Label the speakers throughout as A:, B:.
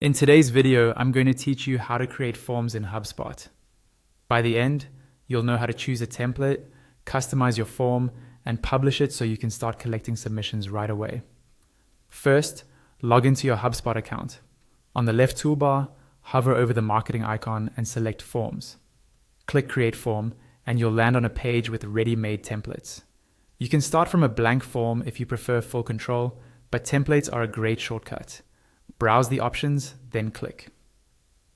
A: In today's video, I'm going to teach you how to create forms in HubSpot. By the end, you'll know how to choose a template, customize your form, and publish it so you can start collecting submissions right away. First, log into your HubSpot account. On the left toolbar, hover over the marketing icon and select Forms. Click Create Form, and you'll land on a page with ready-made templates. You can start from a blank form if you prefer full control, but templates are a great shortcut. Browse the options, then click.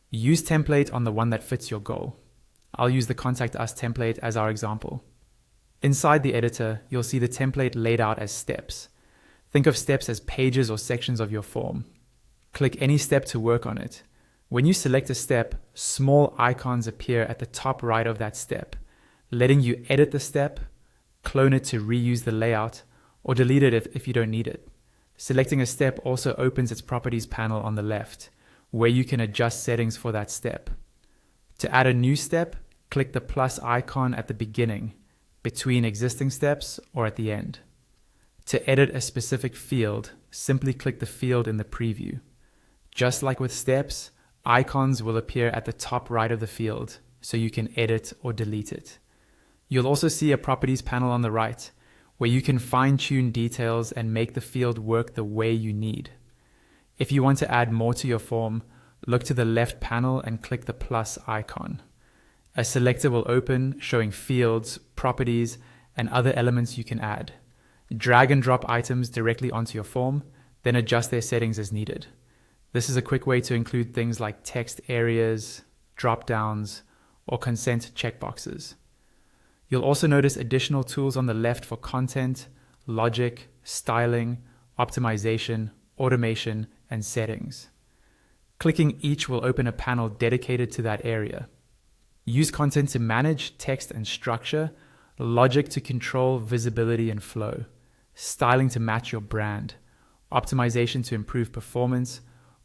A: Use template on the one that fits your goal. I'll use the Contact Us template as our example. Inside the editor, you'll see the template laid out as steps. Think of steps as pages or sections of your form. Click any step to work on it. When you select a step, small icons appear at the top right of that step, letting you edit the step, clone it to reuse the layout, or delete it if you don't need it. Selecting a step also opens its properties panel on the left, where you can adjust settings for that step. To add a new step, click the plus icon at the beginning, between existing steps, or at the end. To edit a specific field, simply click the field in the preview. Just like with steps, icons will appear at the top right of the field, so you can edit or delete it. You'll also see a properties panel on the right, where you can fine-tune details and make the field work the way you need. If you want to add more to your form, look to the left panel and click the plus icon. A selector will open showing fields, properties, and other elements you can add. Drag and drop items directly onto your form, then adjust their settings as needed. This is a quick way to include things like text areas, drop-downs, or consent checkboxes. You'll also notice additional tools on the left for content, logic, styling, optimization, automation, and settings. Clicking each will open a panel dedicated to that area. Use content to manage text and structure, logic to control visibility and flow, styling to match your brand, optimization to improve performance,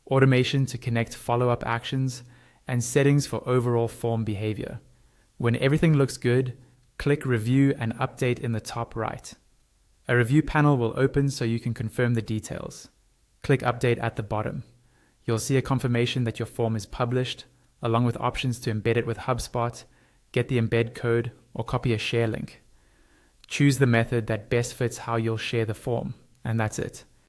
A: automation to connect follow-up actions, and settings for overall form behavior. When everything looks good, click Review and Update in the top right. A review panel will open so you can confirm the details. Click Update at the bottom. You'll see a confirmation that your form is published, along with options to embed it with HubSpot, get the embed code, or copy a share link. Choose the method that best fits how you'll share the form, and that's it.